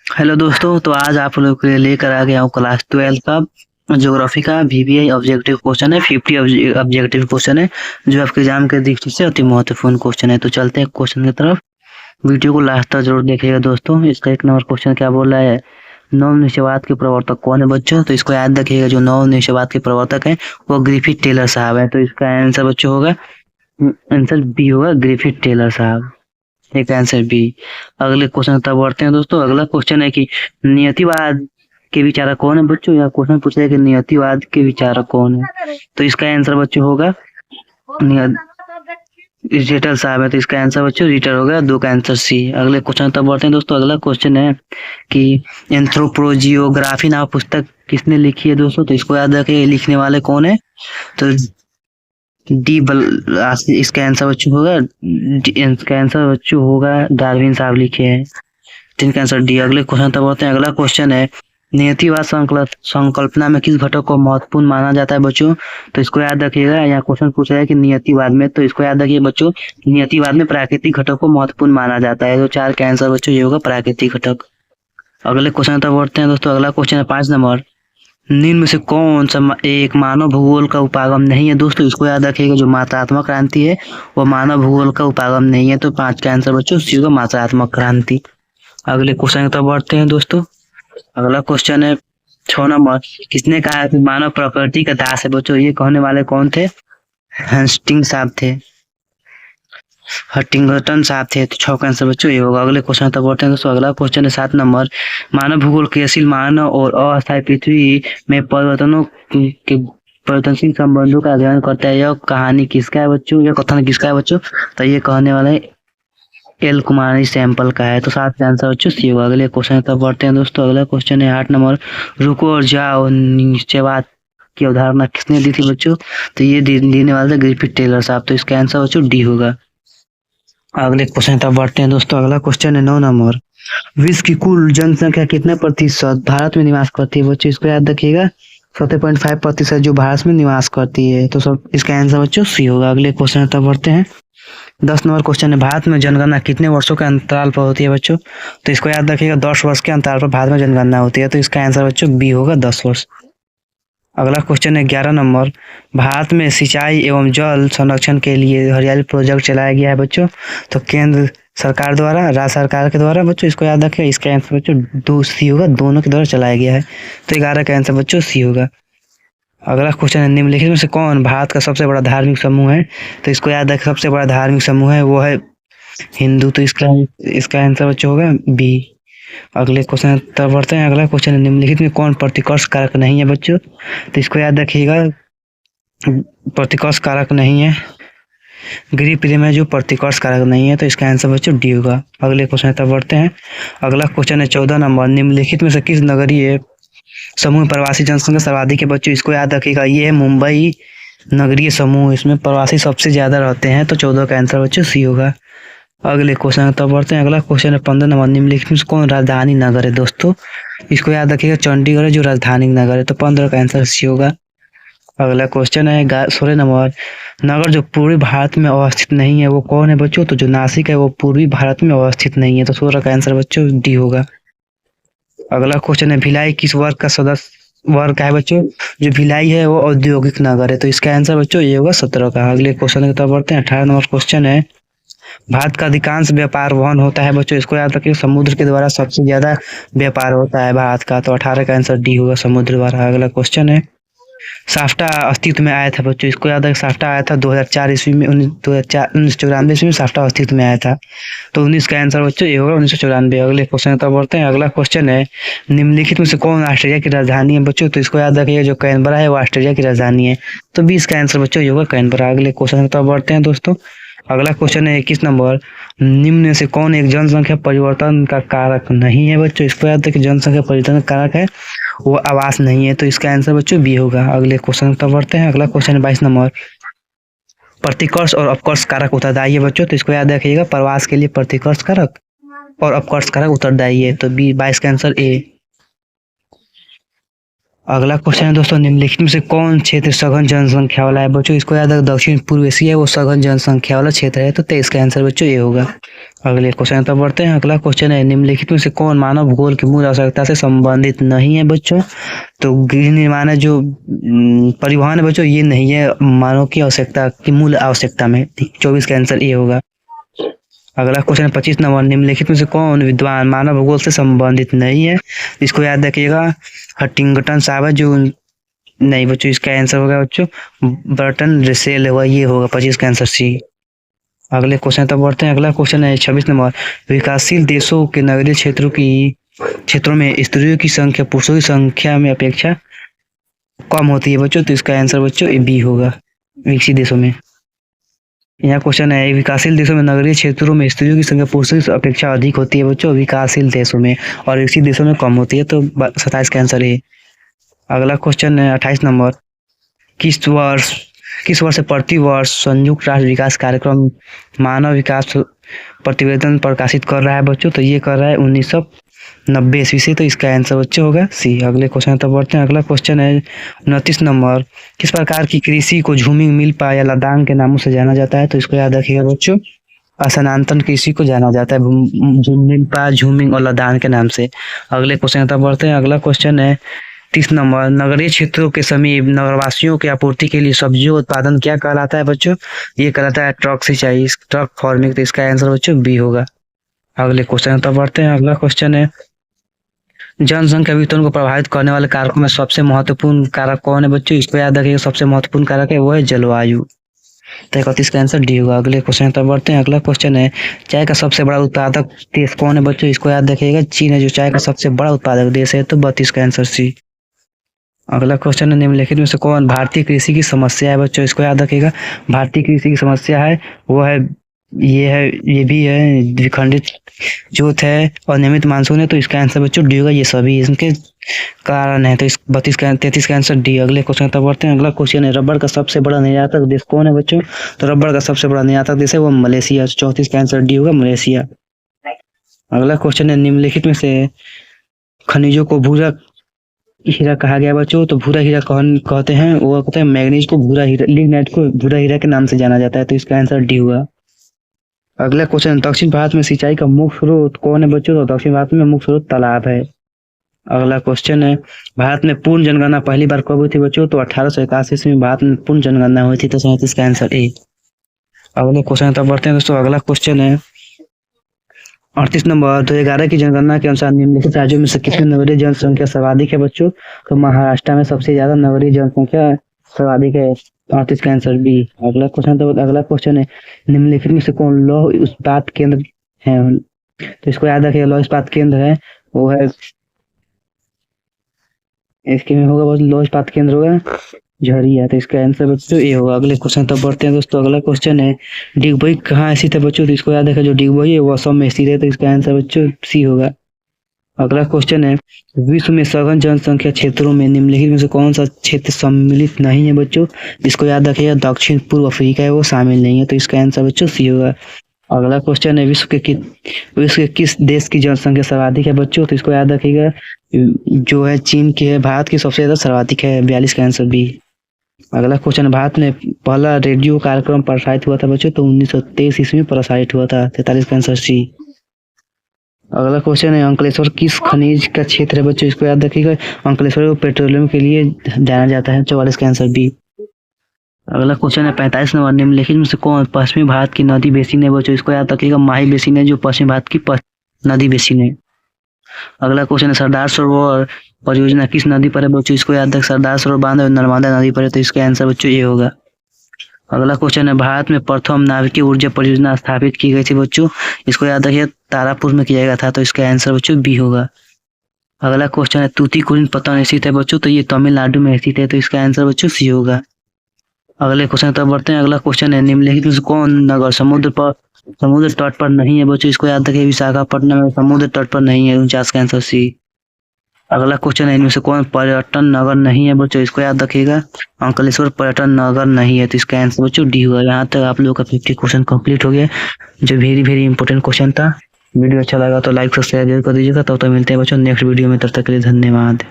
Hello दोस्तों, तो आज आप लोग के लिए लेकर आ गया हूँ क्लास 12 का ज्योग्राफी का वीवीआई ऑब्जेक्टिव क्वेश्चन है। 50 ऑब्जेक्टिव क्वेश्चन है जो आपके एग्जाम के दृष्टि से अति महत्वपूर्ण क्वेश्चन है। तो चलते हैं क्वेश्चन की तरफ। वीडियो को लास्ट तक जरूर देखिएगा दोस्तों। इसका एक नंबर क्वेश्चन क्या बोल रहा है, नव निश्चयवाद के प्रवर्तक कौन है बच्चों? तो इसको याद रखिएगा, जो नव निश्चयवाद के प्रवर्तक है वो ग्रिफिथ टेलर साहब है। तो इसका आंसर बच्चों होगा, आंसर बी होगा, ग्रिफिथ टेलर साहब। एक आंसर बी। अगले क्वेश्चन तब बढ़ते हैं दोस्तों। अगला क्वेश्चन है कि नियतिवाद के विचारक कौन है बच्चों? या क्वेश्चन पूछा है कि नियतिवाद के विचारक कौन है? तो इसका आंसर बच्चों होगा रिटर साहब है। तो इसका आंसर बच्चों रिटर होगा। दो का आंसर सी। अगले क्वेश्चन तब बढ़ते हैं दोस्तों। अगला क्वेश्चन है कि एंथ्रोपोजियोग्राफी नाम पुस्तक किसने लिखी है दोस्तों? तो इसको याद रखिए, लिखने वाले कौन है? तो डी बल इसका आंसर बच्चों होगा, इसका आंसर बच्चों होगा डार्विन साहब लिखे हैं। तीन का आंसर डी। अगले क्वेश्चन तक बढ़ते हैं। अगला क्वेश्चन है नियतिवाद संकल्पना में किस घटक को महत्वपूर्ण माना जाता है बच्चों? तो इसको याद रखिएगा। यहाँ क्वेश्चन पूछा है कि नियतिवाद में, तो इसको याद रखिए बच्चों, नियतिवाद में प्राकृतिक घटक को महत्वपूर्ण माना जाता है। तो चार का आंसर बच्चों ये होगा प्राकृतिक घटक। अगले क्वेश्चन तक बढ़ते हैं दोस्तों। अगला क्वेश्चन है 5 नंबर, निम्न में से कौन सा एक मानव भूगोल का उपागम नहीं है दोस्तों? इसको याद रखिएगा, जो मात्रात्मक क्रांति है वो मानव भूगोल का उपागम नहीं है। तो 5 का आंसर बच्चों सी होगा, मात्रात्मक क्रांति। अगले क्वेश्चन की तरफ बढ़ते हैं दोस्तों। अगला क्वेश्चन है 6 नंबर, किसने कहा कि मानव प्रकृति का दास है बच्चों? ये कहने वाले कौन थे? हस्टिंग साहब थे, हटिंगटन साहब थे। तो 6 का आंसर बच्चों ये होगा। अगले क्वेश्चन तक बढ़ते हैं दोस्तों। अगला क्वेश्चन है 7 नंबर, मानव भूगोल क्रियाशील मानव और अस्थायी पृथ्वी में परिवर्तनों के परिवर्तनशील संबंधों का अध्ययन करता है। यह कहानी किसका है बच्चों? यह कथन किसका है बच्चों? तो ये कहने वाले एल कुमारी सैंपल का है। तो 7 का आंसर बच्चों सी होगा। अगले क्वेश्चन तक बढ़ते हैं दोस्तों। अगला क्वेश्चन है 8 नंबर, रुको और जाओ निश्चयवाद की अवधारणा किसने दी थी बच्चों? तो ये देने वाले थे ग्रिफिथ टेलर साहब। तो इसका आंसर बच्चों डी होगा। अगले क्वेश्चन तक बढ़ते हैं दोस्तों। अगला क्वेश्चन है 9 नंबर, विश्व की कुल जनसंख्या कितने प्रतिशत भारत में निवास करती है बच्चों? इसको याद रखिएगा, 70.5% जो भारत में निवास करती है। तो सब इसका आंसर बच्चों सी होगा। अगले क्वेश्चन तक बढ़ते हैं। 10 नंबर क्वेश्चन है, भारत में जनगणना कितने वर्षों के अंतराल पर होती है बच्चों? तो इसको याद रखिएगा, 10 वर्ष के अंतराल पर भारत में जनगणना होती है। तो इसका आंसर बच्चों बी होगा, 10 वर्ष। अगला क्वेश्चन है 11 नंबर, भारत में सिंचाई एवं जल संरक्षण के लिए हरियाली प्रोजेक्ट चलाया गया है बच्चों। तो केंद्र सरकार द्वारा, राज्य सरकार के द्वारा बच्चों। इसको याद रखिए, इसका आंसर बच्चों दो सी होगा, दोनों के द्वारा चलाया गया है। तो 11 का आंसर बच्चों सी होगा। अगला क्वेश्चन है, निम्नलिखित में से कौन भारत का सबसे बड़ा धार्मिक समूह है? तो इसको याद रखिए, सबसे बड़ा धार्मिक समूह है वो है हिंदू। तो इसका आंसर बच्चों होगा बी। अगले क्वेश्चन तब बढ़ते हैं। अगला क्वेश्चन है, निम्नलिखित में कौन प्रतिकर्ष कारक नहीं है बच्चों? तो इसको याद रखिएगा, प्रतिकर्ष कारक नहीं है, गृह प्रेम है जो प्रतिकर्ष कारक नहीं है। तो इसका आंसर बच्चों डी होगा। अगले क्वेश्चन तब बढ़ते हैं। अगला क्वेश्चन है 14 नंबर, निम्नलिखित में से किस नगरीय समूह प्रवासी जनसंख्या सर्वाधिक है बच्चों? इसको याद रखिएगा, ये है मुंबई नगरीय समूह, इसमें प्रवासी सबसे ज्यादा रहते हैं। तो 14 का आंसर बच्चों सी होगा। अगले क्वेश्चन तब बढ़ते हैं। अगला क्वेश्चन है 15 नंबर, निम्नलिखित में से कौन राजधानी नगर है दोस्तों? इसको याद रखिएगा, चंडीगढ़ है जो राजधानी नगर है। तो 15 का आंसर सी होगा। अगला क्वेश्चन है 16 नंबर, नगर जो पूर्वी भारत में अवस्थित नहीं है वो कौन है बच्चों? तो जो नासिक है वो पूर्वी भारत में अवस्थित नहीं है। तो 16 का आंसर बच्चों डी होगा। अगला क्वेश्चन है, भिलाई किस वर्ग का सदस्य वर्ग का है बच्चों? जो भिलाई है वो औद्योगिक नगर है। तो इसका आंसर बच्चों ये होगा 17 का। अगले क्वेश्चन की तरफ बढ़ते हैं। 18 नंबर क्वेश्चन है, भारत का अधिकांश व्यापार वहन होता है बच्चों? इसको याद रखिए, समुद्र के द्वारा सबसे ज्यादा व्यापार होता है भारत का। तो 18 का आंसर डी होगा, समुद्र द्वारा। अगला क्वेश्चन है, साफ्टा अस्तित्व में आया था बच्चों? इसको याद रखिए, साफ्टा आया था 2004 ईस्वी में, 1994 ईस्वी में साफ्टा अस्तित्व में आया था। तो 19 का आंसर बच्चों ये होगा, 1994। अगले क्वेश्चन तब बढ़ते हैं। अगला क्वेश्चन है, निम्नलिखित में से कौन ऑस्ट्रेलिया की राजधानी है बच्चों? तो इसको याद रखिए, जो कैनबरा है वो ऑस्ट्रेलिया की राजधानी है। तो 20 का आंसर बच्चों ये होगा, कैनबरा। अगले क्वेश्चन तब बढ़ते हैं दोस्तों। अगला क्वेश्चन है 21 नंबर, निम्न में से कौन एक जनसंख्या परिवर्तन का कारक नहीं है बच्चों? इसको याद रखिए, जनसंख्या परिवर्तन का कारक है वो आवास नहीं है। तो इसका आंसर बच्चों बी होगा। अगले क्वेश्चन तब बढ़ते हैं। अगला क्वेश्चन है 22 नंबर, प्रतिकर्ष और अपकर्ष कारक उत्तरदायी है बच्चों? तो इसको याद रखिएगा, प्रवास के लिए प्रतिकर्ष कारक और अपकर्ष कारक उत्तरदायी है। तो बी 22 का आंसर ए। अगला क्वेश्चन है दोस्तों, निम्नलिखित में से कौन क्षेत्र सघन जनसंख्या वाला है बच्चों? इसको याद रख, दक्षिण पूर्व एशिया वो सघन जनसंख्या वाला क्षेत्र है, तो इसका आंसर बच्चों ये होगा। अगले क्वेश्चन तब बढ़ते हैं। अगला क्वेश्चन है, निम्नलिखित में से कौन मानव भूगोल की मूल आवश्यकता से संबंधित नहीं है बच्चों? तो गृह निर्माण है जो परिवहन है बच्चों, ये नहीं है मानव की आवश्यकता की मूल आवश्यकता में। 24 का आंसर ये होगा। अगला क्वेश्चन है 25 नंबर, निम्नलिखित में से कौन विद्वान मानव भूगोल से संबंधित नहीं है? इसको याद रखिएगा, हंटिंगटन साहब है जो नहीं बच्चों, इसका आंसर होगा बच्चों बर्टन रसेल होगा, ये होगा 25 का आंसर सी। अगले क्वेश्चन तब बढ़ते हैं। अगला क्वेश्चन है 26 नंबर, विकासशील देशों के नगरीय क्षेत्रों में स्त्रियों की संख्या पुरुषों की संख्या में अपेक्षा कम होती है बच्चों, तो इसका आंसर बच्चों बी होगा, विकसित देशों में। यहाँ क्वेश्चन है, विकासशील देशों में नगरीय क्षेत्रों में स्त्रियों की संख्या पुरुषों की अपेक्षा अधिक होती है बच्चों, विकासशील देशों में, और विकसित देशों में कम होती है, तो 27 का आंसर है। अगला क्वेश्चन है 28 नंबर, किस वर्ष से प्रति वर्ष संयुक्त राष्ट्र विकास कार्यक्रम मानव विकास प्रतिवेदन प्रकाशित कर रहा है बच्चों? तो ये कर रहा है 1990 ईस्वी से, तो इसका आंसर बच्चों होगा सी। अगले क्वेश्चन तब बढ़ते हैं। अगला क्वेश्चन है 29 नंबर, किस प्रकार की कृषि को झूमिंग मिल्पा या लदान के नामों से जाना जाता है? तो इसको याद रखिएगा बच्चों, स्थानांतरण कृषि को जाना जाता है मिल्पा, झूमिंग और लदान के नाम से। अगले क्वेश्चन तब बढ़ते हैं। अगला क्वेश्चन है 30 नंबर, नगरीय क्षेत्रों के समीप नगरवासियों की आपूर्ति के लिए सब्जियों का उत्पादन क्या कहलाता है बच्चों? ये कहलाता है ट्रक सिंचाई, ट्रक फार्मिंग, तो इसका आंसर बच्चों बी होगा। अगले क्वेश्चन तब बढ़ते हैं। अगला क्वेश्चन है, जनसंख्या वितरण को प्रभावित करने वाले कारकों में सबसे महत्वपूर्ण कारक कौन है बच्चों? इसको याद रखिएगा, सबसे महत्वपूर्ण कारक है वो है जलवायु, तो 31 का आंसर डी होगा। अगले क्वेश्चन तब बढ़ते हैं। अगला क्वेश्चन है, चाय का सबसे बड़ा उत्पादक देश कौन है बच्चों? इसको याद रखिएगा, चीन है जो चाय का सबसे बड़ा उत्पादक देश है, तो 32 का आंसर सी। अगला क्वेश्चन है, निम्नलिखित में से कौन भारतीय कृषि की समस्या है बच्चों? इसको याद रखिएगा, भारतीय कृषि की समस्या है वो है ये भी है द्विखंडित जोत है और नियमित मानसून है, तो इसका आंसर बच्चों डी होगा। ये सभी इसके कारण है, तो इस 33 का आंसर डी। अगले क्वेश्चन तब बढ़ते हैं। अगला क्वेश्चन है, रबड़ का सबसे बड़ा निर्यातक देश कौन है बच्चों? तो रबड़ का सबसे बड़ा निर्यातक देश है वो मलेशिया, 34 का आंसर डी होगा, मलेशिया। अगला क्वेश्चन है, निम्नलिखित में से खनिजों को भूरा हीरा कहा गया बच्चों? तो भूरा हीरा कहते हैं, वो कहते हैं मैग्नीज को भूरा हीरा, लिग्नाइट को भूरा हीरा के नाम से जाना जाता है, तो इसका आंसर डी हुआ। अगला क्वेश्चन, दक्षिण भारत में सिंचाई का मुख्य स्रोत कौन है बच्चों? तो दक्षिण भारत में मुख्य स्रोत तालाब है। अगला क्वेश्चन है, भारत में पूर्ण जनगणना पहली बार कब हुई थी बच्चों? तो 1881 में भारत में पूर्ण जनगणना हुई थी, तो 37 का आंसर ए। अगले क्वेश्चन तब बढ़ते हैं दोस्तों। अगला क्वेश्चन है 38 नंबर, 2011 की जनगणना के अनुसार निम्नलिखित राज्यों में से किसमें नगरीय जनसंख्या सर्वाधिक है बच्चों? तो महाराष्ट्र में सबसे ज्यादा नगरीय जनसंख्या सर्वाधिक है, 38 का आंसर बी। अगला क्वेश्चन है, निम्नलिखित में से कौन लौह इस्पात केंद्र है? तो इसको याद रखिएगा, लौह इस्पात केंद्र है वो है, इसके में होगा बस लौह इस्पात केंद्र होगा झरिया, तो इसका आंसर बच्चों ए होगा। अगले क्वेश्चन तब बढ़ते हैं दोस्तों। अगला क्वेश्चन है, डिगबोई कहाँ स्थित है बच्चों? तो इसको याद रखिएगा, जो डिगबोई है वो असम में स्थित है, तो इसका आंसर बच्चों सी होगा। अगला क्वेश्चन है, विश्व में सघन जनसंख्या क्षेत्रों में निम्नलिखित में से कौन सा क्षेत्र सम्मिलित नहीं है बच्चों? इसको याद रखिएगा, दक्षिण पूर्व अफ्रीका है वो शामिल नहीं है, तो इसका आंसर बच्चों सी होगा। अगला क्वेश्चन है, विश्व के किस देश की जनसंख्या सर्वाधिक है बच्चों? तो इसको याद रखिएगा, जो है चीन की है, भारत की सबसे ज्यादा सर्वाधिक है, 42 का आंसर बी। अगला क्वेश्चन, भारत में पहला रेडियो कार्यक्रम प्रसारित हुआ था बच्चों? तो 1923 ईस्वी में प्रसारित हुआ था, 43 का आंसर सी। अगला क्वेश्चन है, अंकलेश्वर किस खनिज का क्षेत्र है बच्चों? इसको याद रखिएगा, अंकलेश्वर को पेट्रोलियम के लिए जाना जाता है, 44 का आंसर बी। अगला क्वेश्चन है 45 नंबर, निम्नलिखित में से कौन पश्चिमी भारत की नदी बेसिन है बच्चों? इसको याद रखिएगा, माही बेसिन है जो पश्चिमी भारत की नदी बेसिन है। अगला क्वेश्चन है, सरदार सरोवर परियोजना किस नदी पर है बच्चों? इसको याद रख, सरदार सरोवर बांध नर्मदा नदी पर है, तो इसका आंसर बच्चों ये होगा। अगला क्वेश्चन है, भारत में प्रथम नाभिकीय ऊर्जा परियोजना स्थापित की गई थी बच्चों? इसको याद रखिए, तारापुर में किया गया था, तो इसका आंसर बच्चों बी होगा। अगला क्वेश्चन है, तूतीकोरिन पत्तन स्थित है बच्चों? तो ये तमिलनाडु में स्थित है, तो इसका आंसर बच्चों सी होगा। अगले क्वेश्चन तब बढ़ते हैं। अगला क्वेश्चन है, निम्नलिखित में से कौन नगर समुद्र तट पर नहीं है बच्चों? इसको याद रखिए, विशाखापट्टनम में समुद्र तट पर नहीं है, 49 का आंसर सी। अगला क्वेश्चन है, इनमें से कौन पर्यटन नगर नहीं है बच्चों? इसको याद रखिएगा, अंकलेश्वर पर्यटन नगर नहीं है, तो इसका आंसर बच्चों डी हुआ। यहाँ तक आप लोगों का 50 क्वेश्चन कंप्लीट हो गया, जो वेरी इंपॉर्टेंट क्वेश्चन था। वीडियो अच्छा लगा तो लाइक सब्सक्राइब जरूर कर दीजिएगा। तब तक मिलते हैं बच्चों नेक्स्ट वीडियो में, तब तक के लिए धन्यवाद।